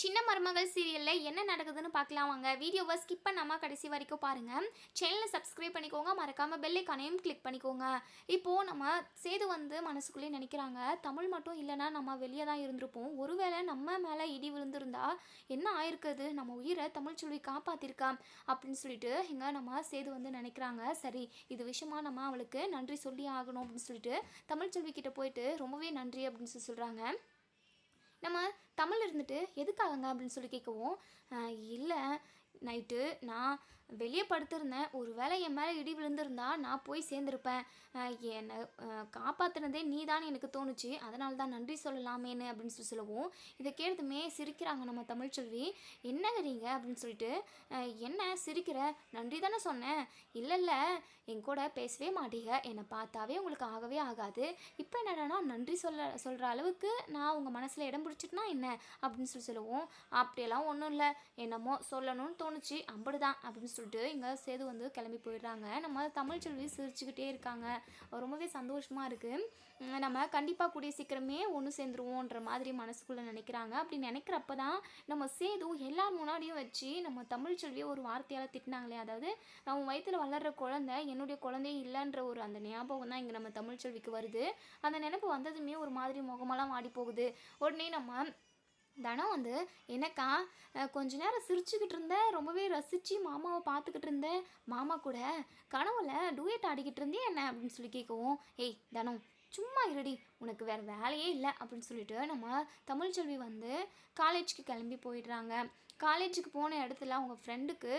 சின்ன மருமகள் சீரியலில் என்ன நடக்குதுன்னு பார்க்கலாம் வாங்க. வீடியோவை ஸ்கிப் பண்ணாமல் கடைசி வரைக்கும் பாருங்கள். சேனலை சப்ஸ்கிரைப் பண்ணிக்கோங்க, மறக்காமல் பெல் ஐகானையும் கிளிக் பண்ணிக்கோங்க. இப்போது நம்ம சேது மனசுக்குள்ளே நினைக்கிறாங்க, தமிழ் மட்டும் இல்லைன்னா நம்ம வெளியே தான் இருந்திருப்போம். ஒருவேளை நம்ம மேலே இடி விழுந்திருந்தா என்ன ஆயிருக்குது, நம்ம உயிரை தமிழ்ச்செல்வி காப்பாற்றிருக்கா அப்படின்னு சொல்லிட்டு இங்கே நம்ம சேது நினைக்கிறாங்க. சரி, இது விஷயமா நம்ம அவளுக்கு நன்றி சொல்லி ஆகணும் அப்படின்னு சொல்லிட்டு தமிழ்ச்செல்வி கிட்ட போயிட்டு ரொம்பவே நன்றி அப்படின்னு சொல்கிறாங்க. நம்ம தமிழ் இருந்துட்டு எதுக்காகங்க அப்படின்னு சொல்லி கேட்கவும், இல்லை நைட்டு நான் வெளியே படுத்திருந்தேன், ஒரு வேளை என் மேலே இடி விழுந்திருந்தா நான் போய் சேர்ந்துருப்பேன், என்னை காப்பாற்றினதே நீ தான் எனக்கு தோணுச்சு, அதனால தான் நன்றி சொல்லலாமேன்னு அப்படின்னு சொல்லவும், இதை கேட்டதுமே சிரிக்கிறாங்க நம்ம தமிழ்ச்செல்வி. என்னங்கிறீங்க அப்படின்னு சொல்லிட்டு, என்ன சிரிக்கிற, நன்றி தானே சொன்னேன். இல்லை இல்லை, என் கூட பேசவே மாட்டீங்க, என்னை பார்த்தாவே உங்களுக்கு ஆகவே ஆகாது, இப்போ என்னடானா நன்றி சொல்கிற அளவுக்கு நான் உங்கள் மனசில் இடம் பிடிச்சிட்டுனா என்ன அப்படின்னு சொல்லவும், அப்படியெல்லாம் ஒன்றும் இல்லை, என்னமோ சொல்லணும்னு தோணுச்சு, அப்படிதான் அப்படின்னு சொல்லிட்டு இங்கே சேது கிளம்பி போயிடுறாங்க. நம்ம தமிழ்ச்செல்வி சிரிச்சுக்கிட்டே இருக்காங்க. ரொம்பவே சந்தோஷமாக இருக்குது. நம்ம கண்டிப்பாக கூடிய சீக்கிரமே ஒன்று சேர்ந்துருவோன்ற மாதிரி மனசுக்குள்ளே நினைக்கிறாங்க. அப்படி நினைக்கிறப்ப தான் நம்ம சேது எல்லார் முன்னாடியும் வச்சு நம்ம தமிழ்ச்செல்வியை ஒரு வார்த்தையால் திட்டினாங்களே, அதாவது நம்ம வயிற்றில் வளர்கிற குழந்தை என்னுடைய குழந்தையே இல்லைன்ற ஒரு அந்த ஞாபகம் தான் இங்கே நம்ம தமிழ்ச்செல்விக்கு வருது. அந்த நினைப்பு வந்ததுமே ஒரு மாதிரி முகமெல்லாம் வாடி போகுது. உடனே நம்ம தனம் எனக்கா கொஞ்ச நேரம் சிரிச்சுக்கிட்டு இருந்தேன், ரொம்பவே ரசித்து மாமாவை பார்த்துக்கிட்டு இருந்தேன், மாமா கூட கனவுல டூயட் ஆடிக்கிட்டு இருந்தேன் என்ன அப்படின்னு சொல்லி கேட்கவும், ஏய் தனம் சும்மா இருடி, உனக்கு வேறு வேலையே இல்லை அப்படின்னு சொல்லிட்டு நம்ம தமிழ்ச்செல்வி காலேஜுக்கு கிளம்பி போயிடுறாங்க. காலேஜுக்கு போன இடத்துல அவங்க ஃப்ரெண்டுக்கு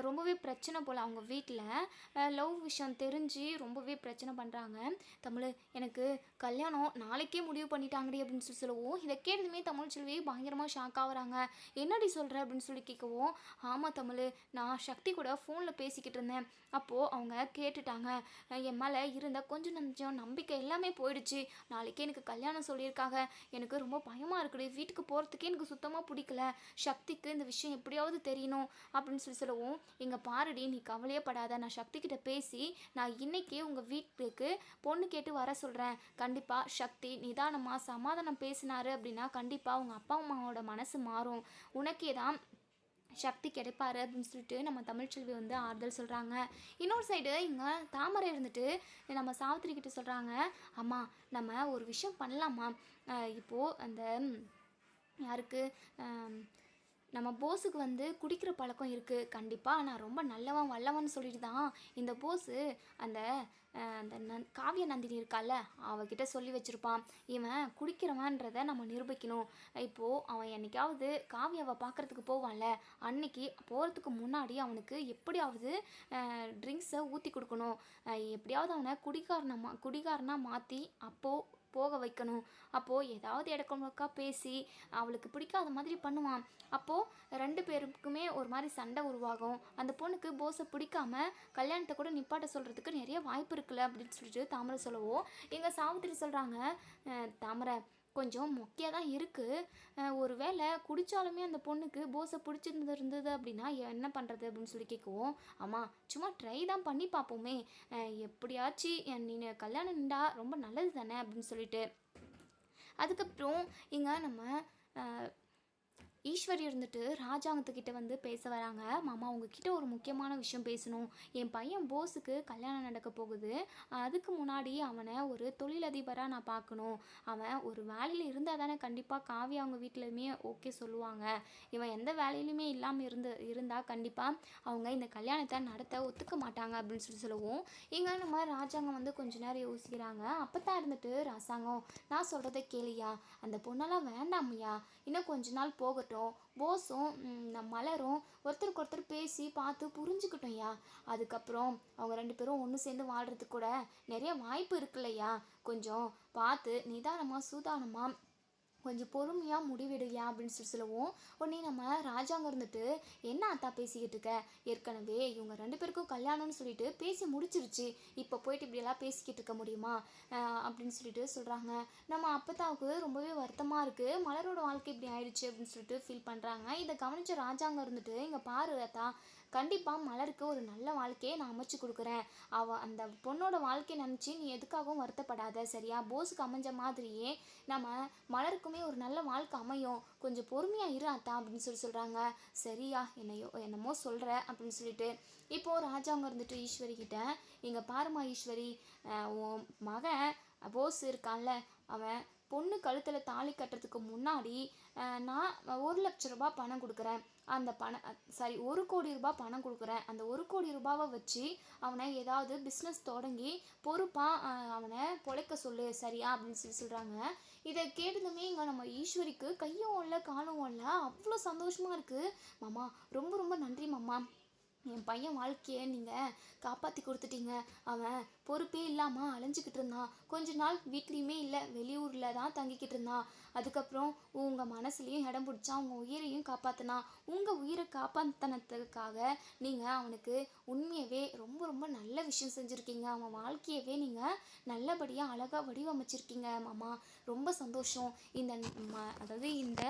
ரொம்பவே பிரச்சனை போல், அவங்க வீட்டில் லவ் விஷயம் தெரிஞ்சு ரொம்பவே பிரச்சனை பண்ணுறாங்க. தமிழ் எனக்கு கல்யாணம் நாளைக்கே முடிவு பண்ணிட்டாங்கடி அப்படின்னு சொல்லவும், இதை கேட்டதுமே தமிழ்ச்செல்வி பயங்கரமாக ஷாக் ஆகுறாங்க. என்னடி சொல்கிற அப்படின்னு சொல்லி கேட்கவும், ஆமாம் தமிழ், நான் சக்தி கூட ஃபோனில் பேசிக்கிட்டு இருந்தேன், அப்போது அவங்க கேட்டுட்டாங்க, என் மேலே இருந்த கொஞ்சம் நஞ்சம் நம்பிக்கை எல்லாமே போயிடுச்சு, நாளைக்கே எனக்கு கல்யாணம் சொல்லியிருக்காங்க, எனக்கு ரொம்ப பயமாக இருக்குது, வீட்டுக்கு போகிறதுக்கே எனக்கு சுத்தமாக பிடிக்கல, சக்திக்கு இந்த விஷயம் எப்படியாவது தெரியணும் அப்படின்னு சொல்லவும், இங்கே பாருடி, நீ கவலையே படாத, நான் சக்தி கிட்ட பேசி நான் இன்னைக்கே உங்கள் வீட்டுக்கு பொண்ணு கேட்டு வர சொல்கிறேன். கண்டிப்பாக சக்தி நிதானமாக சமாதானம் பேசினாரு அப்படின்னா கண்டிப்பாக உங்கள் அப்பா அம்மாவோட மனசு மாறும், உனக்கே தான் சக்தி கிடைப்பாரு அப்படின்னு சொல்லிட்டு நம்ம தமிழ்ச்செல்வி ஆறுதல் சொல்கிறாங்க. இன்னொரு சைடு இங்கே தாமரை இருந்துட்டு நம்ம சாவித்திரி கிட்ட சொல்கிறாங்க, அம்மா நம்ம ஒரு விஷயம் பண்ணலாமா, இப்போது அந்த யாருக்கு நம்ம போஸுக்கு குடிக்கிற பழக்கம் இருக்குது, கண்டிப்பாக நான் ரொம்ப நல்லவன் வல்லவன் சொல்லிட்டு தான் இந்த போஸு அந்த அந்த காவிய நந்தினி இருக்கால அவகிட்ட சொல்லி வச்சுருப்பான், இவன் குடிக்கிறவன்றதை நம்ம நிரூபிக்கணும். இப்போது அவன் என்னைக்காவது காவியாவை பார்க்குறதுக்கு போவான்ல, அன்னைக்கு போகிறதுக்கு முன்னாடி அவனுக்கு எப்படியாவது ட்ரிங்க்ஸை ஊற்றி கொடுக்கணும், எப்படியாவது அவனை குடிகாரனாக மாற்றி அப்போது போக வைக்கணும். அப்போது ஏதாவது இடக்கா பேசி அவளுக்கு பிடிக்காத மாதிரி பண்ணுவான். அப்போது 2 பேருக்குமே ஒரு மாதிரி சண்டை உருவாகும். அந்த பொண்ணுக்கு போஸை பிடிக்காம கல்யாணத்தை கூட நிப்பாட்ட சொல்கிறதுக்கு நிறைய வாய்ப்பு இருக்குல்ல அப்படின்னு சொல்லிட்டு தாமரை சொல்லவோ, எங்கள் சாவித்திரி சொல்கிறாங்க, தாமரை கொஞ்சம் மொக்கையாக தான் இருக்குது, ஒரு வேளை குடித்தாலுமே அந்த பொண்ணுக்கு போஸை பிடிச்சிருந்தது அப்படின்னா என்ன பண்ணுறது அப்படின்னு சொல்லி கேட்குவோம், அம்மா சும்மா ட்ரை தான் பண்ணி பார்ப்போமே, எப்படியாச்சும் நீ கல்யாணம் நின்றா ரொம்ப நல்லது தானே அப்படின்னு சொல்லிட்டு. அதுக்கப்புறம் இங்கே நம்ம ஈஸ்வரி இருந்துட்டு ராஜாங்கத்துக்கிட்ட பேச வராங்க. மாமா உங்ககிட்ட ஒரு முக்கியமான விஷயம் பேசணும், என் பையன் போஸுக்கு கல்யாணம் நடக்க போகுது, அதுக்கு முன்னாடி அவனை ஒரு தொழிலதிபராக நான் பார்க்கணும், அவன் ஒரு வேலையில் இருந்தால் தானே கண்டிப்பாக காவியா அவங்க வீட்டிலையுமே ஓகே சொல்லுவாங்க, இவன் எந்த வேலையிலுமே இல்லாமல் இருந்தால் கண்டிப்பாக அவங்க இந்த கல்யாணத்தை நடத்த ஒத்துக்க மாட்டாங்க அப்படின்னு சொல்லவும், இங்கே நம்ம ராஜாங்கம் கொஞ்ச நேரம் யோசிக்கிறாங்க. அப்போ தான் இருந்துட்டு ராசாங்கம், நான் சொல்கிறத கேளியா, அந்த பொண்ணெல்லாம் வேண்டாமையா, இன்னும் கொஞ்ச நாள் போகட்டும், போஸும் மலரும் ஒருத்தருக்கு ஒருத்தர் பேசி பார்த்து புரிஞ்சுக்கிட்டோம்யா, அதுக்கப்புறம் அவங்க 2 பேரும் ஒன்று சேர்ந்து வாழ்கிறதுக்கு கூட நிறைய வாய்ப்பு இருக்குல்லையா, கொஞ்சம் பார்த்து நிதானமாக சூதானமாக கொஞ்சம் பொறுமையாக முடிவெடுயா அப்படின்னு சொல்லவும், உடனே நம்ம ராஜாங்க இருந்துட்டு என்ன அத்தா பேசிக்கிட்டு இருக்க, ஏற்கனவே இவங்க 2 பேருக்கும் கல்யாணம்னு சொல்லிட்டு பேசி முடிச்சிருச்சு, இப்போ போயிட்டு இப்படியெல்லாம் பேசிக்கிட்டு இருக்க முடியுமா அப்படின்னு சொல்லிட்டு சொல்கிறாங்க. நம்ம அப்பத்தாவுக்கு ரொம்பவே வருத்தமாக இருக்குது, மலரோட வாழ்க்கை இப்படி ஆயிடுச்சு அப்படின்னு சொல்லிட்டு ஃபீல் பண்ணுறாங்க. இதை கவனித்த ராஜாங்க இருந்துட்டு, இங்கே பாரு அத்தா, கண்டிப்பாக மலருக்கு ஒரு நல்ல வாழ்க்கையை நான் அமைச்சு கொடுக்குறேன், அந்த பொண்ணோட வாழ்க்கையை நினச்சி நீ எதுக்காகவும் வருத்தப்படாத சரியா, போஸுக்கு அமைஞ்ச மாதிரியே நம்ம மலருக்கும் உனக்குமே ஒரு நல்ல வாழ்க்கை அமையும், கொஞ்சம் பொறுமையாக இரு அத்தா அப்படின்னு சொல்கிறாங்க. சரியா என்னமோ சொல்கிற அப்படின்னு சொல்லிட்டு இப்போது ராஜாங்க இருந்துட்டு ஈஸ்வரி கிட்ட, இங்கே பாருமா ஈஸ்வரி, உன் மகன் போஸ் இருக்கான்ல, அவன் பொண்ணு கழுத்தில் தாலி கட்டுறதுக்கு முன்னாடி நான் 1,00,000 ரூபாய் பணம் கொடுக்குறேன். அந்த சாரி 1,00,00,000 ரூபாய் பணம் கொடுக்குறேன். அந்த 1,00,00,000 ரூபாவை வச்சு அவனை ஏதாவது பிஸ்னஸ் தொடங்கி பொறுப்பாக அவனை பொழைக்க சொல்லு, சரியா அப்படின்னு சொல்கிறாங்க. இதை கேட்டதுமே இங்கே நம்ம ஈஸ்வரிக்கு கையும் இல்லை காலும் இல்லை, அவ்வளோ சந்தோஷமாக இருக்குது. மாமா ரொம்ப ரொம்ப நன்றி மாமா, என் பையன் வாழ்க்கையை நீங்கள் காப்பாற்றி கொடுத்துட்டீங்க. அவன் பொறுப்பே இல்லாமல் அலைஞ்சிக்கிட்டு இருந்தான். கொஞ்ச நாள் வீட்லேயுமே இல்லை, வெளியூரில் தான் தங்கிக்கிட்டு இருந்தான். அதுக்கப்புறம் உங்கள் மனசுலேயும் இடம் பிடிச்சா, உங்கள் உயிரையும் காப்பாற்றினான். உங்கள் உயிரை காப்பாற்றினதுக்காக நீங்கள் அவனுக்கு உண்மையவே ரொம்ப ரொம்ப நல்ல விஷயம் செஞ்சுருக்கீங்க. அவன் வாழ்க்கையவே நீங்கள் நல்லபடியாக அழகாக வடிவமைச்சிருக்கீங்க மாமா, ரொம்ப சந்தோஷம். அதாவது இந்த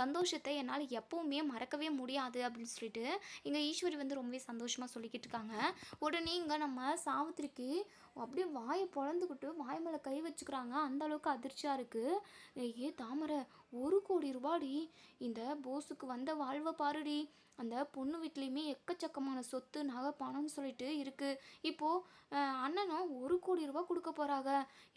சந்தோஷத்தை என்னால் எப்போவுமே மறக்கவே முடியாது அப்படின்னு சொல்லிட்டு எங்கள் ஈஸ்வரி வந்து ரொம்பவே சந்தோஷமாக சொல்லிக்கிட்டு இருக்காங்க. உடனே இங்கே நம்ம சாவித்திரிக்கு அப்படியே வாயை பொழந்துக்கிட்டு வாய் மேலே கை வச்சுக்கிறாங்க. அந்த அளவுக்கு அதிர்ச்சியாக இருக்குது. தாமரை 1,00,00,000 ரூபாடி, இந்த போஸுக்கு வந்த வாழ்வை பாருடி. அந்த பொண்ணு வீட்லேயுமே எக்கச்சக்கமான சொத்து நகை பணம்னு சொல்லிட்டு இருக்குது. இப்போது அண்ணனும் 1,00,00,000 ரூபாய் கொடுக்க போகிறாங்க.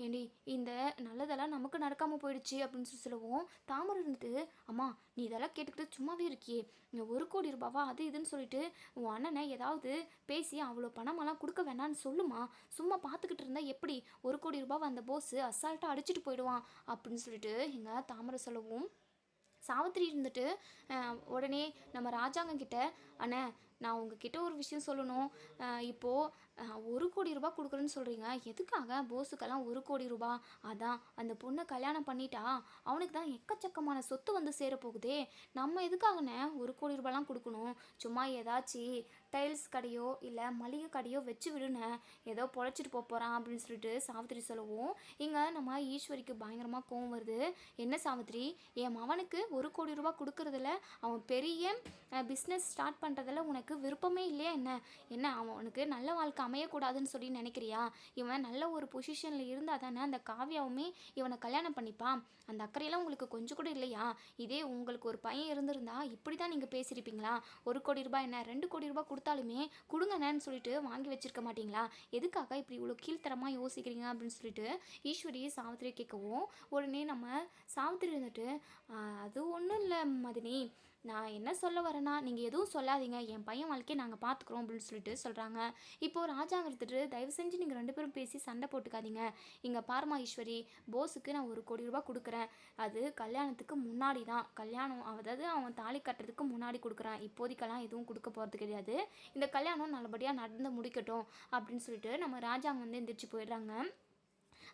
ஏண்டி இந்த நல்லதெல்லாம் நமக்கு நடக்காமல் போயிடுச்சு அப்படின்னு சொல்லுவோம். தாமரை இருந்துட்டு, அம்மா நீ இதெல்லாம் கேட்டுக்கிட்டு சும்மாவே இருக்கியே, இந்த 1,00,00,000 ரூபாவா அது இதுன்னு சொல்லிட்டு உன் அண்ணனை ஏதாவது பேசி அவ்வளோ பணமெல்லாம் கொடுக்க வேணான்னு சொல்லுமா, சும்மா பார்த்துக்கிட்டு இருந்தால் எப்படி 1,00,00,000 ரூபாவை அந்த போஸு அசால்ட்டாக அடிச்சுட்டு போயிடுவான் அப்படின்னு சொல்லிட்டு எங்கள் தாமரை சொல்லவும், சாவித்திரி இருந்துட்டு உடனே நம்ம ராஜாங்க கிட்ட, அண்ணே நான் உங்ககிட்ட ஒரு விஷயம் சொல்லணும். இப்போது 1,00,00,000 ரூபாய் கொடுக்குறேன்னு சொல்கிறீங்க, எதுக்காக போஸுக்கெல்லாம் 1,00,00,000 ரூபாய்? அதான் அந்த பொண்ணை கல்யாணம் பண்ணிட்டா அவனுக்கு தான் எக்கச்சக்கமான சொத்து வந்து சேரப்போகுதே, நம்ம எதுக்காகண்ணே 1,00,00,000 ரூபாய்லாம் கொடுக்கணும்? சும்மா ஏதாச்சும் டைல்ஸ் கடையோ இல்லை மளிகை கடையோ வச்சு விடுனே, ஏதோ பொழைச்சிட்டு போகிறான் அப்படின்னு சொல்லிட்டு சாவித்திரி சொல்லவும், இங்கே நம்ம ஈஸ்வரிக்கு பயங்கரமாக கோவம் வருது. என்ன சாவித்திரி, என் மவனுக்கு 1,00,00,000 ரூபாய் கொடுக்குறதுல, அவன் பெரிய பிஸ்னஸ் ஸ்டார்ட் பண்ணுறதுல உனக்கு விருப்பமே இல்லையா என்ன? என்ன அவனுக்கு நல்ல வாழ்க்கை அமையக்கூடாதுன்னு சொல்லி நினைக்கிறியா? இவன் நல்ல ஒரு பொசிஷனில் இருந்தால் தானே அந்த காவியாவுமே இவனை கல்யாணம் பண்ணிப்பான். அந்த அக்கறையெல்லாம் உங்களுக்கு கொஞ்சம் கூட இல்லையா? இதே உங்களுக்கு ஒரு பையன் இருந்திருந்தா இப்படி தான் நீங்கள் பேசியிருப்பீங்களா? 1,00,00,000 என்ன 2,00,00,000 கொடுத்தாலுமே கொடுங்கண்ணேன்னு சொல்லிட்டு வாங்கி வச்சிருக்க மாட்டீங்களா? எதுக்காக இப்படி இவ்வளோ கீழ்த்தரமாக யோசிக்கிறீங்க அப்படின்னு சொல்லிட்டு ஈஸ்வரியை சாவித்திரி கேட்கவும், உடனே நம்ம சாவித்திரி இருந்துட்டு, அது ஒன்றும் இல்லை மதினி, நான் என்ன சொல்ல வரேன்னா, நீங்கள் எதுவும் சொல்லாதீங்க, என் பையன் வாழ்க்கையை நாங்கள் பார்த்துக்குறோம் அப்படின்னு சொல்லிட்டு சொல்கிறாங்க. இப்போது ராஜாங்க எடுத்துகிட்டு, தயவு செஞ்சு நீங்கள் 2 பேரும் பேசி சண்டை போட்டுக்காதீங்க. இங்கே பாருமா ஈஸ்வரி, போஸுக்கு நான் 1,00,00,000 கொடுக்குறேன். அது கல்யாணத்துக்கு முன்னாடி தான், கல்யாணம் அதாவது அவன் தாலி கட்டுறதுக்கு முன்னாடி கொடுக்குறேன். இப்போதைக்கெல்லாம் எதுவும் கொடுக்க போகிறது கிடையாது. இந்த கல்யாணம் நல்லபடியாக நடந்து முடிக்கட்டும் அப்படின்னு சொல்லிட்டு நம்ம ராஜாங்க வந்து எந்திரிச்சு போயிடுறாங்க.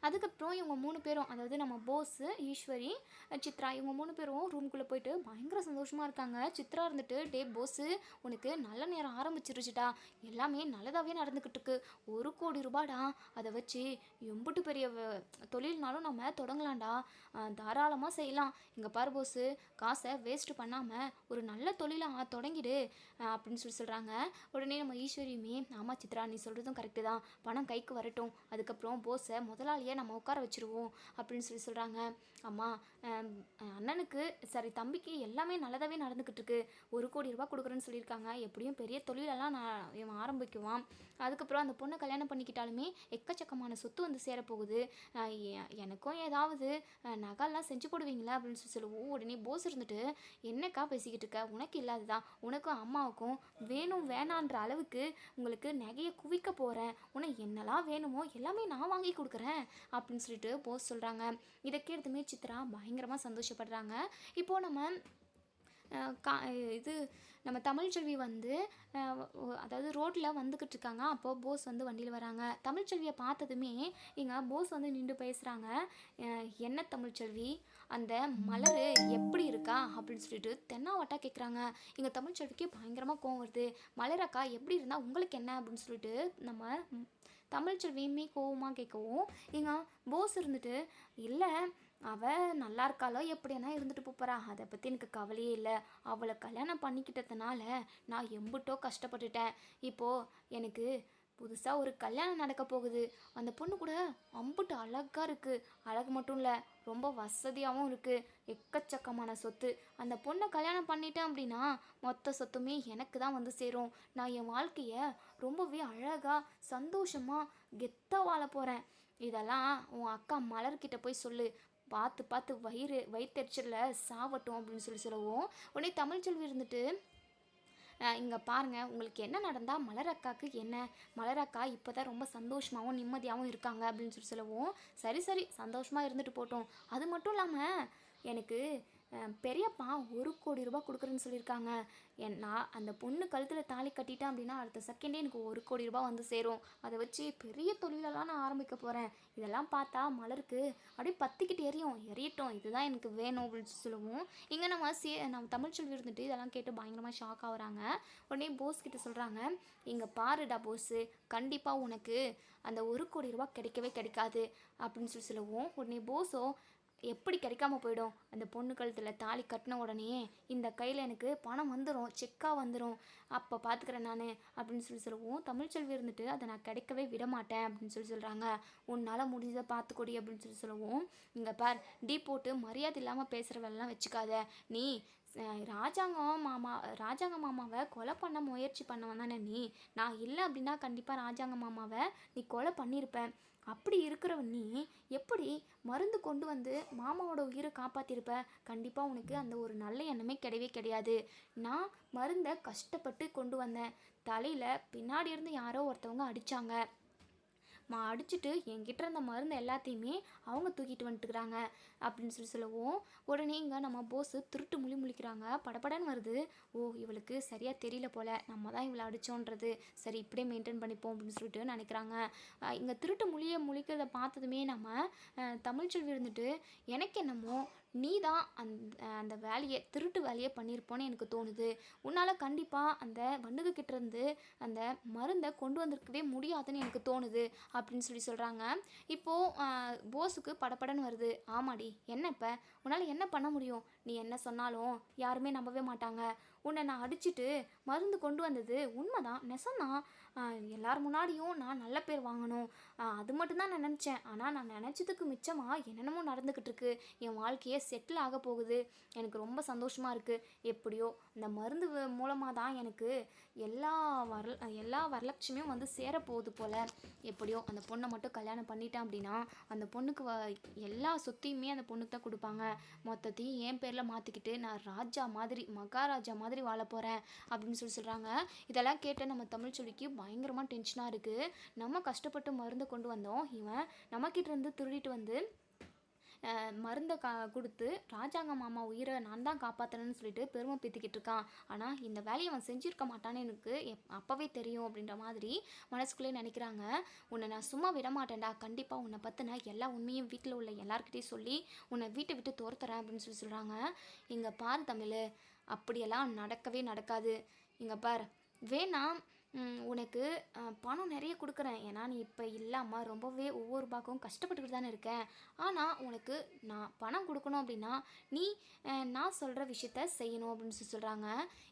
அதுக்கப்புறம் இவங்க 3 பேரும், அதாவது நம்ம போஸு, ஈஸ்வரி, சித்ரா, இவங்க 3 பேரும் ரூம்குள்ளே போயிட்டு பயங்கர சந்தோஷமாக இருக்காங்க. சித்ரா இருந்துட்டு, டே போஸு, உனக்கு நல்ல நேரம் ஆரம்பிச்சிருச்சுட்டா, எல்லாமே நல்லதாகவே நடந்துக்கிட்டு இருக்கு. 1,00,00,000 ரூபாடா, அதை வச்சு எம்புட்டு பெரிய தொழில்னாலும் நம்ம தொடங்கலாம்டா, தாராளமாக செய்யலாம். இங்கே பாரு போஸு, காசை வேஸ்ட்டு பண்ணாமல் ஒரு நல்ல தொழிலை தொடங்கிடு அப்படின்னு சொல்கிறாங்க. உடனே நம்ம ஈஸ்வரியுமே, ஆமாம் சித்ரா நீ சொல்கிறதும் கரெக்டு தான், பணம் கைக்கு வரட்டும், அதுக்கப்புறம் போஸை முதலாளியை நம்ம உட்கார வச்சுருவோம் அப்படின்னு சொல்கிறாங்க. அம்மா அண்ணனுக்கு சரி தம்பிக்கு எல்லாமே நல்லதாகவே நடந்துக்கிட்டு இருக்கு, 1,00,00,000 கொடுக்குறேன்னு சொல்லியிருக்காங்க, எப்படியும் பெரிய தொழிலெல்லாம் இவன் ஆரம்பிக்குவான். அதுக்கப்புறம் அந்த பொண்ணை கல்யாணம் பண்ணிக்கிட்டாலுமே எக்கச்சக்கமான சொத்து வந்து சேரப்போகுது, எனக்கும் ஏதாவது நகைலாம் செஞ்சு போடுவீங்களா அப்படின்னு சொல்லுவோம். உடனே போஸ் இருந்துட்டு, என்னக்கா பேசிக்கிட்டு இருக்க, உனக்கு இல்லாததான் உனக்கும் அம்மாவுக்கும் வேணும் வேணான்ற அளவுக்கு உங்களுக்கு நகையை குவிக்க போகிறேன், உனக்கு என்னெல்லாம் வேணுமோ எல்லாமே நான் வாங்கி கொடுக்குறேன் அப்படின்னு சொல்லிட்டு போஸ் சொல்கிறாங்க. இதை கேட்டதுமே சித்ரா பயங்கரமாக சந்தோஷப்படுறாங்க. இப்போது நம்ம தமிழ்ச்செல்வி வந்து அதாவது ரோட்டில் வந்துக்கிட்டு இருக்காங்க. அப்போது போஸ் வந்து வண்டியில் வராங்க. தமிழ்ச்செல்வியை பார்த்ததுமே இங்கே போஸ் வந்து நின்று பேசுகிறாங்க. என்ன தமிழ்ச்செல்வி, அந்த மலர் எப்படி இருக்கா அப்படின்னு சொல்லிட்டு தென்னாவட்டா கேட்குறாங்க. இங்கே தமிழ்ச்செல்விக்கு பயங்கரமாக கோவம் வருது. மலரக்கா எப்படி இருந்தால் உங்களுக்கு என்ன அப்படின்னு சொல்லிட்டு நம்ம தமிழ்ச்செல்வியுமே கோவமாக கேட்கவும், இங்கே போஸ் இருந்துட்டு, இல்லை அவள் நல்லா இருக்காளோ எப்படின்னா இருந்துட்டு போகிறா, அதை பற்றி எனக்கு கவலையே இல்லை, அவளை கல்யாணம் பண்ணிக்கிட்டதுனால நான் எம்புட்டோ கஷ்டப்பட்டுட்டேன், இப்போது எனக்கு புதுசாக ஒரு கல்யாணம் நடக்க போகுது. அந்த பொண்ணு கூட அம்புட்டு அழகாக இருக்குது. அழகு மட்டும் இல்லை, ரொம்ப வசதியாகவும் இருக்குது. எக்கச்சக்கமான சொத்து. அந்த பொண்ணை கல்யாணம் பண்ணிட்டேன் அப்படின்னா மொத்த சொத்துமே எனக்கு தான் வந்து சேரும். நான் என் வாழ்க்கையை ரொம்பவே அழகாக சந்தோஷமாக கெத்தாக வாழ போகிறேன். இதெல்லாம் உன் அக்கா மலர்கிட்ட போய் சொல்லு. பார்த்து பார்த்து வயிற்றெரிச்சலில் சாவட்டும் அப்படின்னு சொல்லவும், உடனே தமிழ்ச்செல்வி இருந்துட்டு, இங்கே பாருங்கள், உங்களுக்கு என்ன நடந்தால் மலர் அக்காவுக்கு என்ன? மலர் அக்கா இப்போ தான் ரொம்ப சந்தோஷமாகவும் நிம்மதியாகவும் இருக்காங்க அப்படின்னு சொல்லவும், சரி சரி சந்தோஷமாக இருந்துட்டு போட்டோம். அது மட்டும் இல்லாமல் எனக்கு பெரியப்பா 1 கோடி ரூபாய் கொடுக்குறேன்னு சொல்லியிருக்காங்க. நான் அந்த பொண்ணு கழுத்தில் தாலி கட்டிட்டேன் அப்படின்னா அடுத்த செகண்டே எனக்கு 1 கோடி ரூபாய் வந்து சேரும். அதை வச்சு பெரிய தொழிலெல்லாம் நான் ஆரம்பிக்க போகிறேன். இதெல்லாம் பார்த்தா மலருக்கு அப்படியே பற்றிக்கிட்டு எரியட்டும், இதுதான் எனக்கு வேணும் அப்படின்னு சொல்லவும், இங்கே நம்ம தமிழ்ச்செல்வி இருந்துட்டு இதெல்லாம் கேட்டு பயங்கரமாக ஷாக் ஆகுறாங்க. உடனே போஸ் கிட்ட சொல்கிறாங்க, இங்கே பாருடா போஸு, கண்டிப்பாக உனக்கு அந்த 1 கோடி ரூபாய் கிடைக்கவே கிடைக்காது அப்படின்னு சொல்லவும், உடனே போஸோ, எப்படி கிடைக்காம போயிடும்? அந்த பொண்ணு கழுத்தில் தாலி கட்டின உடனே இந்த கையில் எனக்கு பணம் வந்துடும், செக்காக வந்துடும், அப்போ பார்த்துக்கிறேன் நான் அப்படின்னு சொல்லவும், தமிழ்ச்செல்வி இருந்துட்டு அதை நான் கிடைக்கவே விட மாட்டேன் அப்படின்னு சொல்கிறாங்க. உன்னால் முடிஞ்சதை பார்த்துக்கொடி அப்படின்னு சொல்லவும், இங்கே பார், டீ போட்டு மரியாதை இல்லாமல் பேசுகிற வேலைலாம் வச்சுக்காத. நீ ராஜாங்க மாமாவை கொலை பண்ண முயற்சி பண்ணவன் தானே நீ? நான் இல்லை அப்படின்னா கண்டிப்பாக ராஜாங்க மாமாவை நீ கொலை பண்ணியிருப்பேன். அப்படி இருக்கிறவன் நீ எப்படி மருந்து கொண்டு வந்து மாமாவோட உயிரை காப்பாற்றிருப்ப? கண்டிப்பாக உனக்கு அந்த ஒரு நல்ல எண்ணமே கிடையவே கிடையாது. நான் மருந்தை கஷ்டப்பட்டு கொண்டு வந்தேன். தலையில் பின்னாடி இருந்து யாரோ ஒருத்தவங்க அடித்தாங்க. அடிச்சுட்டு என்கிட்ட இருந்த மருந்து எல்லாத்தையுமே அவங்க தூக்கிட்டு வந்துட்டுக்கிறாங்க அப்படின்னு சொல்லவும், உடனே இங்கே நம்ம போஸு திருட்டு முழிக்கிறாங்க. படப்படன்னு வருது. ஓ, இவளுக்கு சரியாக தெரியல போல், நம்ம தான் இவளை அடித்தோன்றது. சரி, இப்படியே மெயின்டைன் பண்ணிப்போம் அப்படின்னு சொல்லிட்டு நினைக்கிறாங்க. இங்கே திருட்டு முழிக்கிறத பார்த்ததுமே நம்ம தமிழ்ச்செல்வி இருந்துட்டு, எனக்கு என்னமோ நீ தான் அந்த வேலையை திருட்டு வேலையை பண்ணியிருப்போன்னு எனக்கு தோணுது. உன்னால் கண்டிப்பாக அந்த வண்டுகிட்டேருந்து அந்த மருந்தை கொண்டு வந்திருக்கவே முடியாதுன்னு எனக்கு தோணுது அப்படின்னு சொல்கிறாங்க. இப்போது போஸுக்கு படப்படன்னு வருது. ஆமாடி, என்ன இப்போ உன்னால் என்ன பண்ண முடியும்? நீ என்ன சொன்னாலும் யாருமே நம்பவே மாட்டாங்க. உன்னை நான் அடிச்சுட்டு மருந்து கொண்டு வந்தது உண்மைதான், நெசந்தான். எல்லார் முன்னாடியும் நான் நல்ல பேர் வாங்கணும், அது மட்டும்தான் நான் நினச்சேன். ஆனால் நான் நினச்சதுக்கு மிச்சமாக என்னென்னமோ நடந்துக்கிட்டு இருக்கு. என் வாழ்க்கையே செட்டில் ஆக போகுது. எனக்கு ரொம்ப சந்தோஷமாக இருக்குது. எப்படியோ இந்த மருந்து மூலமாக தான் எனக்கு எல்லா வரலட்சுமியும் வந்து சேரப்போகுது போல். எப்படியோ அந்த பொண்ணை மட்டும் கல்யாணம் பண்ணிட்டேன் அப்படின்னா அந்த பொண்ணுக்கு எல்லா சொத்தையுமே அந்த பொண்ணுக்கு தான் கொடுப்பாங்க. மொத்தத்தையும் என் பேரில் மாற்றிக்கிட்டு நான் ராஜா மாதிரி, மகாராஜா மாதிரி வாழ போகிறேன் அப்படின்னு சொல்கிறாங்க. இதெல்லாம் கேட்டு நம்ம தமிழ்ச்செல்விக்கு பயங்கரமாக டென்ஷனாக இருக்குது. நம்ம கஷ்டப்பட்டு மருந்து கொண்டு வந்தோம், இவன் நம்மக்கிட்ட இருந்து திருடிட்டு வந்து மருந்தை கொடுத்து ராஜாங்க மாமா உயிரை நான் தான் காப்பாற்றுறேன்னு சொல்லிட்டு பெருமை பேத்திக்கிட்டு இருக்கான். ஆனால் இந்த வேலையை அவன் செஞ்சுருக்க மாட்டான்னு எனக்கு அப்போவே தெரியும் அப்படின்ற மாதிரி மனசுக்குள்ளே நினைக்கிறாங்க. உன்னை நான் சும்மா விட மாட்டேன்டா, கண்டிப்பாக உன்னை பற்றின எல்லா உண்மையும் வீட்டில் உள்ள எல்லாருக்கிட்டையும் சொல்லி உன்னை வீட்டை விட்டு துரத்துறேன் அப்படின்னு சொல்கிறாங்க. இங்கே பார் தமிழ், அப்படியெல்லாம் நடக்கவே நடக்காது. இங்கே பார், வேணாம் உனக்கு பணம் நிறைய கொடுக்குறேன். ஏன்னா நீ இப்போ இல்லாமல் ரொம்பவே ஒவ்வொரு ரூபாய்க்கும் கஷ்டப்பட்டுக்கிட்டு தானே இருக்கேன். ஆனால் உனக்கு நான் பணம் கொடுக்கணும் அப்படின்னா நீ நான் சொல்கிற விஷயத்த செய்யணும் அப்படின்னு சொல்கிறாங்க.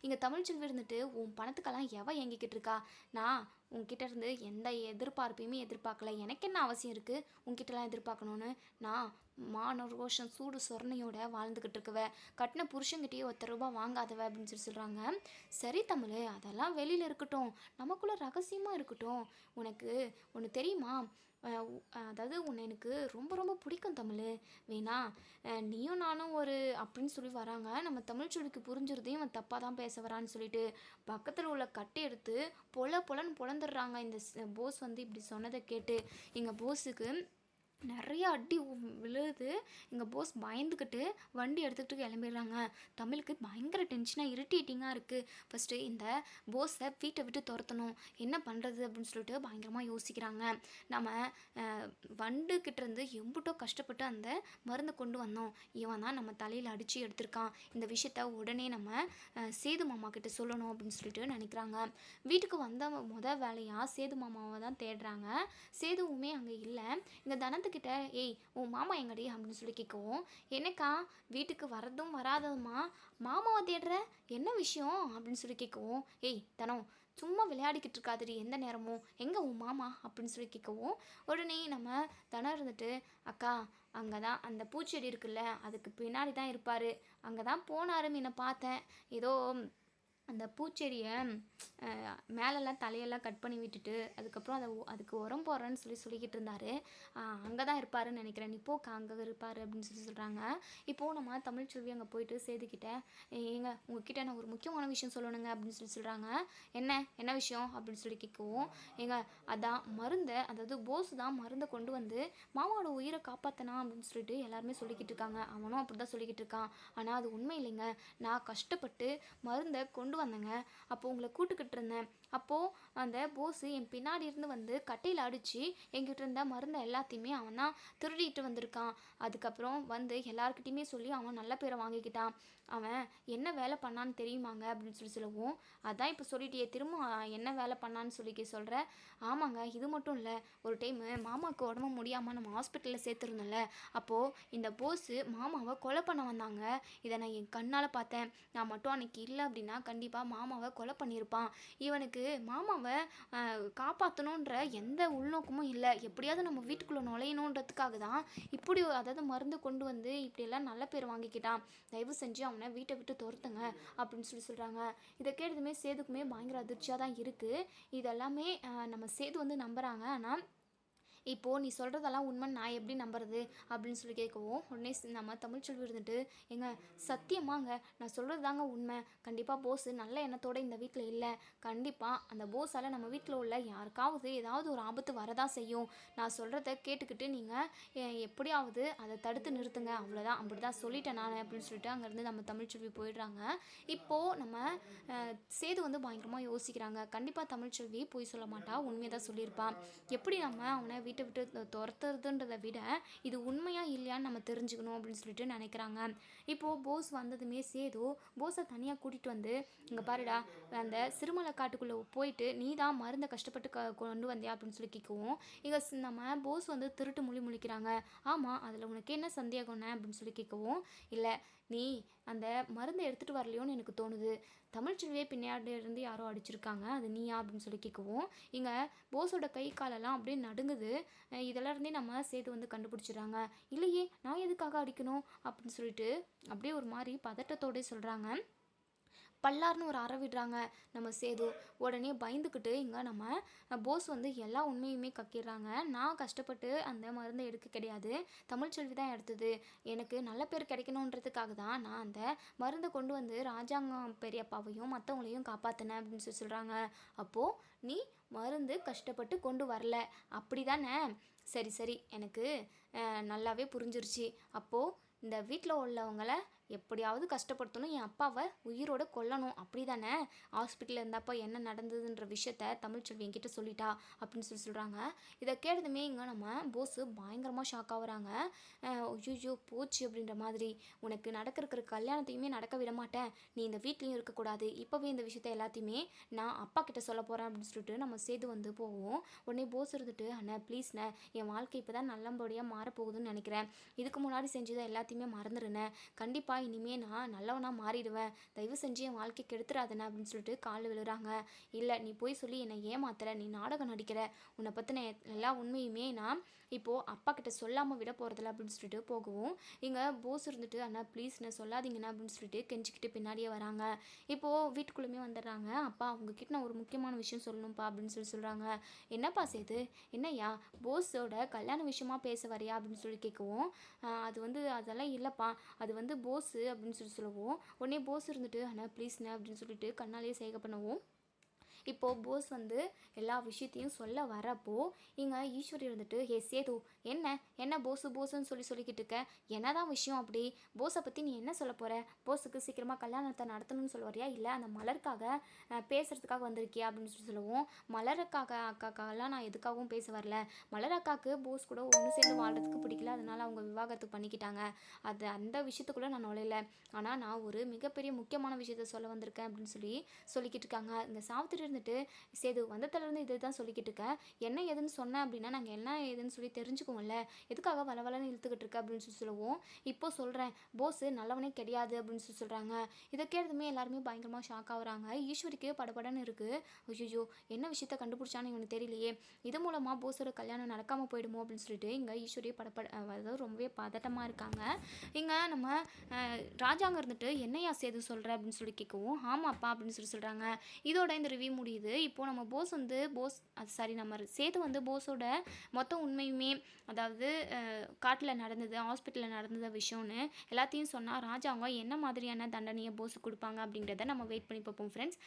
இங்கே தமிழ்ச்செல்வி இருந்துட்டு, உன் பணத்துக்கெல்லாம் ஏங்கிக்கிட்டு இருக்கா? நான் உங்ககிட்ட இருந்து எந்த எதிர்பார்ப்பையுமே எதிர்பார்க்கல. எனக்கு என்ன அவசியம் இருக்குது உங்ககிட்டலாம் எதிர்பார்க்கணுன்னு? நான் மான ரோஷம் சூடு சொரணையோட வாழ்ந்துக்கிட்டு இருக்கவ, கட்டின புருஷங்கிட்டே ₹10 வாங்காதவ அப்படின்னு சொல்கிறாங்க. சரி தமிழ், அதெல்லாம் வெளியில் இருக்கட்டும், நமக்குள்ளே ரகசியமாக இருக்கட்டும். உனக்கு ஒன்று தெரியுமா? அதாவது உன்னை எனக்கு ரொம்ப ரொம்ப பிடிக்கும் தமிழ். வேணா நீயும் நானும் ஒரு அப்படின்னு சொல்லி வராங்க. நம்ம தமிழ்ச்செல்விக்கு புரிஞ்சுருதையும் அவன் தப்பாக தான் பேச வரான்னு சொல்லிட்டு பக்கத்தில் உள்ள கட்டை எடுத்து பொலன்னு பொழந்துடுறாங்க. இந்த போஸ் வந்து இப்படி சொன்னதை கேட்டு எங்கள் போஸுக்கு நிறைய அடி விழுது. எங்கள் போஸ் பயந்துக்கிட்டு வண்டி எடுத்துக்கிட்டு கிளம்பிடுறாங்க. தமிழுக்கு பயங்கர டென்ஷனாக இரிட்டேட்டிங்காக இருக்குது. ஃபஸ்ட்டு இந்த போஸை வீட்டை விட்டு துரத்தணும், என்ன பண்ணுறது அப்படின்னு சொல்லிட்டு பயங்கரமாக யோசிக்கிறாங்க. நம்ம வண்டுக்கிட்டேருந்து எம்புட்டோ கஷ்டப்பட்டு அந்த மருந்தை கொண்டு வந்தோம், இவன் தான் நம்ம தலையில் அடித்து எடுத்திருக்கான். இந்த விஷயத்த உடனே நம்ம சேது மாமா கிட்ட சொல்லணும் அப்படின்னு சொல்லிட்டு நினைக்கிறாங்க. வீட்டுக்கு வந்த வேலையாக சேது மாமாவை தான் தேடுறாங்க. சேதுவுமே அங்கே இல்லை. இந்த தனத்துக்கிட்ட, ஏய் உன் மாமா எங்கடி அப்படின்னு சொல்லி கேட்கவும், என்னக்கா வீட்டுக்கு வரதும் வராததுமா மாமாவை தேடுற, என்ன விஷயம் அப்படின்னு சொல்லி கேட்கவும், ஏய் தனம் சும்மா விளையாடிக்கிட்டு இருக்காதடி எந்த நேரமும், எங்கே உன் மாமா அப்படின்னு சொல்லி கேட்கவும், உடனே நம்ம தனம் இருந்துட்டு, அக்கா அங்கே தான் அந்த பூச்செடி இருக்குல்ல அதுக்கு பின்னாடி தான் இருப்பார், அங்கே தான் போனாருன்னு என்னை பார்த்தேன், ஏதோ அந்த பூச்செடியை மேலெல்லாம் தலையெல்லாம் கட் பண்ணி விட்டுட்டு அதுக்கப்புறம் அதுக்கு உரம் போடுறேன்னு சொல்லிக்கிட்டு இருந்தாரு, அங்கே தான் இருப்பாருன்னு நினைக்கிறேன், நீ போக்கா அங்கே இருப்பார் அப்படின்னு சொல்கிறாங்க. இப்போது நம்ம தமிழ்ச்செல்வி அங்கே போயிட்டு சேதுக்கிட்ட, ஏங்க உங்ககிட்ட நான் ஒரு முக்கியமான விஷயம் சொல்லணுங்க அப்படின்னு சொல்கிறாங்க. என்ன விஷயம் அப்படின்னு சொல்லி கேட்கவும், ஏங்க அதான் மருந்தை, அதாவது போஸ் தான் மருந்தை கொண்டு வந்து மாமாவோட உயிரை காப்பாற்றினா அப்படின்னு சொல்லிட்டு எல்லாருமே சொல்லிக்கிட்டு இருக்காங்க, அவனும் அப்படி தான் சொல்லிக்கிட்டு இருக்கான், ஆனால் அது உண்மை இல்லைங்க, நான் கஷ்டப்பட்டு மருந்தை கொண்டு வந்தேங்க, அப்போது உங்களை கூட்டுக்கிட்டு இருந்தேன், அப்போது அந்த போஸு என் பின்னாடி இருந்து வந்து கட்டையில் அடித்து எங்கிட்ட இருந்த மருந்தை எல்லாத்தையுமே அவன் தான் திருடிட்டு வந்திருக்கான், அதுக்கப்புறம் வந்து எல்லாருக்கிட்டையுமே சொல்லி அவன் நல்ல பேரை வாங்கிக்கிட்டான், அவன் என்ன வேலை பண்ணான்னு தெரியுமாங்க அப்படின்னு சொல்லவும், அதான் இப்போ சொல்லிட்டியே திரும்ப என்ன வேலை பண்ணான்னு சொல்கிற, ஆமாங்க இது மட்டும் இல்லை, ஒரு டைமு மாமாவுக்கு உடம்பு முடியாமல் நம்ம ஹாஸ்பிட்டலில் சேர்த்துருந்தோம்ல, அப்போது இந்த போஸு மாமாவை கொலை பண்ண வந்தாங்க, இதை நான் என் கண்ணால் பார்த்தேன், நான் மட்டும் அன்றைக்கி இல்லை அப்படின்னா கண்டிப்பாக மாமாவை கொலை பண்ணியிருப்பான், இவனுக்கு மாமாவை காப்பாற்றணுன்ற எந்த உள்நோக்கமும் இல்லை, எப்படியாவது நம்ம வீட்டுக்குள்ளே நுழையணுன்றதுக்காக தான் இப்படி அதாவது மருந்து கொண்டு வந்து இப்படியெல்லாம் நல்ல பேர் வாங்கிக்கிட்டான், தயவு செஞ்சு அவனை வீட்டை விட்டு துரத்துங்க அப்படின்னு சொல்கிறாங்க. இதை கேட்டதுமே சேதுக்குமே பயங்கர அதிர்ச்சியாக தான் இருக்குது. இதெல்லாமே நம்ம சேது வந்து நம்புகிறாங்க. ஆனால் இப்போது நீ சொல்கிறதெல்லாம் உண்மை நான் எப்படி நம்புறது அப்படின்னு சொல்லி கேட்கவும், உடனே நம்ம தமிழ்ச்செல்வி இருந்துட்டு, ஏங்க சத்தியமாங்க நான் சொல்கிறது தாங்க உண்மை, கண்டிப்பாக போஸு நல்ல எண்ணத்தோடு இந்த வீட்டில் இல்லை, கண்டிப்பாக அந்த போஸால் நம்ம வீட்டில் உள்ள யாருக்காவது ஏதாவது ஒரு ஆபத்து வரதான் செய்யும், நான் சொல்கிறத கேட்டுக்கிட்டு நீங்கள் எப்படியாவது அதை தடுத்து நிறுத்துங்க, அவ்வளோதான், அப்படி தான் சொல்லிட்டேன் நான் அப்படின்னு சொல்லிட்டு அங்கேருந்து நம்ம தமிழ்ச்செல்வி போயிடுறாங்க. இப்போது நம்ம சேது வந்து பயங்கரமாக யோசிக்கிறாங்க, கண்டிப்பாக தமிழ்ச்செல்வி பொய் சொல்ல மாட்டா, உண்மையை தான் சொல்லியிருப்பான், எப்படி நம்ம அவனை வீட்டை விட்டு துரத்துறதுன்றதை விட இது உண்மையா இல்லையான்னு நம்ம தெரிஞ்சுக்கணும் அப்படின்னு சொல்லிட்டு நினைக்கிறாங்க. இப்போது போஸ் வந்ததுமே சேது போஸை தனியாக கூட்டிகிட்டு வந்து, இங்கே பாருடா அந்த சிறுமலை காட்டுக்குள்ளே போயிட்டு நீ தான் மருந்தை கஷ்டப்பட்டு கொண்டு வந்தியா அப்படின்னு சொல்லி கேட்கவும், இங்கே நம்ம போஸ் வந்து திருட்டு முழிக்கிறாங்க, ஆமாம் அதில் உனக்கு என்ன சந்தேகம்னு அப்படின்னு சொல்லி கேட்கவும், இல்லை நீ அந்த மருந்தை எடுத்துகிட்டு வரலையோன்னு எனக்கு தோணுது, தமிழ்ச்செல்வியே பின்னாடி இருந்து யாரோ அடிச்சிருக்காங்க, அது நீயா அப்படின்னு சொல்லி கேட்கவும், இங்கே போஸோட கை காலெல்லாம் அப்படியே நடுங்குது, இதெல்லாம் இருந்தே நம்ம சேது வந்து கண்டுபிடிச்சிடுறாங்க, இல்லையே நான் எதுக்காக அடிக்கணும் அப்படின்னு சொல்லிட்டு அப்படியே ஒரு மாதிரி பதட்டத்தோடே சொல்கிறாங்க. பல்லார்னு ஒரு அறை விடுறாங்க நம்ம சேது, உடனே பயந்துக்கிட்டு இங்கே நம்ம போஸ் வந்து எல்லா உண்மையுமே கக்கிடுறாங்க, நான் கஷ்டப்பட்டு அந்த மருந்தை எடுக்க கிடையாது, தமிழ்ச்செல்வி தான் எடுத்தது, எனக்கு நல்ல பேர் கிடைக்கணுன்றதுக்காக தான் நான் அந்த மருந்தை கொண்டு வந்து ராஜாங்கம் பெரியப்பாவையும் மற்றவங்களையும் காப்பாற்றினேன் அப்படின்னு சொல்கிறாங்க. அப்போது நீ மருந்து கஷ்டப்பட்டு கொண்டு வரல அப்படி தானே, சரி சரி எனக்கு நல்லாவே புரிஞ்சிருச்சு, அப்போது இந்த வீட்டில் உள்ளவங்களை எப்படியாவது கஷ்டப்படுத்தணும், என் அப்பாவை உயிரோடு கொல்லணும் அப்படி தானே, ஹாஸ்பிட்டலில் இருந்தப்போ என்ன நடந்ததுன்ற விஷயத்த தமிழ்ச்செல்வி என்கிட்ட சொல்லிட்டா அப்படின்னு சொல்கிறாங்க. இதை கேட்டதுமே இங்கே நம்ம போஸு பயங்கரமாக ஷாக் ஆகுறாங்க, ஐயோ போச்சு அப்படின்ற மாதிரி, உனக்கு நடக்கிற கல்யாணத்தையுமே நடக்க விட மாட்டேன், நீ இந்த வீட்லேயும் இருக்கக்கூடாது, இப்போவே இந்த விஷயத்த எல்லாத்தையுமே நான் அப்பா கிட்ட சொல்ல போகிறேன் அப்படின்னு சொல்லிட்டு நம்ம சேது வந்து போவோம். உடனே போஸ் இருந்துட்டு, அண்ணா ப்ளீஸ்ண்ணே என் வாழ்க்கை இப்போ தான் நல்லபடியாக மாறப்போகுதுன்னு நினைக்கிறேன், இதுக்கு முன்னாடி செஞ்சதை எல்லாத்தையுமே மறந்துடுனேன், கண்டிப்பாக இனிமேல் நான் நல்லவனாக மாறிடுவேன், தயவு செஞ்சு என் வாழ்க்கை கெடுத்துறாதுண்ணே அப்படின்னு சொல்லிட்டு காலில் விழுறாங்க. இல்லை நீ போய் சொல்லி என்னை ஏமாத்துற, நீ நாடகம் நடிக்கிற, உன்னை பற்றின எல்லா உண்மையுமே நான் இப்போது அப்பா கிட்ட சொல்லாமல் விட போகிறதில்ல அப்படின்னு சொல்லிட்டு போகவும், இங்கே போஸ் இருந்துட்டு, அண்ணா ப்ளீஸ்ண்ணே சொல்லாதீங்கண்ணா அப்படின்னு சொல்லிட்டு கெஞ்சிக்கிட்டு பின்னாடியே வராங்க. இப்போது வீட்டுக்குள்ளேயுமே வந்துடுறாங்க. அப்பா உங்ககிட்ட நான் ஒரு முக்கியமான விஷயம் சொல்லணும்ப்பா அப்படின்னு சொல்கிறாங்க. என்னப்பா சேது, என்னையா போஸோட கல்யாண விஷயமா பேச வரையா அப்படின்னு சொல்லி கேட்கவும், அது வந்து அதெல்லாம் இல்லைப்பா, அது வந்து போஸு அப்படின்னு சொல்லவும், உடனே போஸ் இருந்துட்டு, அண்ணா ப்ளீஸ்ண்ணே அப்படின்னு சொல்லிட்டு கண்ணாலேயே சேகை பண்ணவும், இப்போது போஸ் வந்து எல்லா விஷயத்தையும் சொல்ல வரப்போ இங்கே ஈஸ்வரி இருந்துட்டு, ஏ சேது என்ன போஸுன்னு சொல்லிக்கிட்டு இருக்க, என்னதான் விஷயம் அப்படி, போஸை பற்றி நீ என்ன சொல்ல போகிற, போஸுக்கு சீக்கிரமாக கல்யாணத்தை நடத்தணும்னு சொல்ல வரியா, இல்லை அந்த மலருக்காக பேசுகிறதுக்காக வந்திருக்கியா அப்படின்னு சொல்லுவோம். அக்காக்கெல்லாம் நான் எதுக்காகவும் பேச வரல, மலர் அக்காவுக்கு போஸ் கூட ஒன்று சேர்ந்து வாழ்கிறதுக்கு பிடிக்கல, அதனால் அவங்க விவாகரத்து பண்ணிக்கிட்டாங்க, அது அந்த விஷயத்துக்குள்ளே நான் நுழையல, ஆனால் நான் ஒரு மிகப்பெரிய முக்கியமான விஷயத்த சொல்ல வந்திருக்கேன் அப்படின்னு சொல்லிக்கிட்டு இருக்காங்க. இந்த சாவித்திரி இருந்துட்டு சேது வந்ததுலேருந்து இது தான் சொல்லிக்கிட்டு இருக்க, என்ன ஏதுன்னு சொன்னேன் அப்படின்னா நாங்கள் என்ன ஏதுன்னு சொல்லி தெரிஞ்சுக்குவோம்ல, எதுக்காக வளவலன்னு இழுத்துக்கிட்டு இருக்க அப்படின்னு சொல்லுவோம். இப்போ சொல்கிறேன் போஸ் நல்லவனே கிடையாது அப்படின்னு சொல்கிறாங்க. இதை கேட்டதுமே எல்லாருமே பயங்கரமாக ஷாக் ஆகுறாங்க. ஈஸ்வரிக்கு படபடன்னு இருக்குது. ஐயோ என்ன விஷயத்த கண்டுபிடிச்சான்னு இவனுக்கு தெரியலையே, இது மூலமாக போஸோட கல்யாணம் நடக்காமல் போயிடுமோ அப்படின்னு சொல்லிட்டு இங்கே ஈஸ்வரி அதாவது ரொம்பவே பதட்டமாக இருக்காங்க. இங்கே நம்ம ராஜாங்க இருந்துட்டு என்னையா சேது சொல்கிற அப்படின்னு சொல்லி கேட்கவும், ஆமாப்பா அப்படின்னு சொல்கிறாங்க. இதோட இந்த ரிவ்யூ முடியுது. இப்போது நம்ம நம்ம சேது வந்து போஸோட மொத்த உண்மையுமே, அதாவது காட்டில் நடந்தது, ஹாஸ்பிட்டலில் நடந்தது விஷயம்னு எல்லாத்தையும் சொன்னால் ராஜாங்க என்ன மாதிரியான தண்டனையை போஸுக்கு கொடுப்பாங்க அப்படிங்கிறத நம்ம வெயிட் பண்ணி பார்ப்போம் ஃப்ரெண்ட்ஸ்.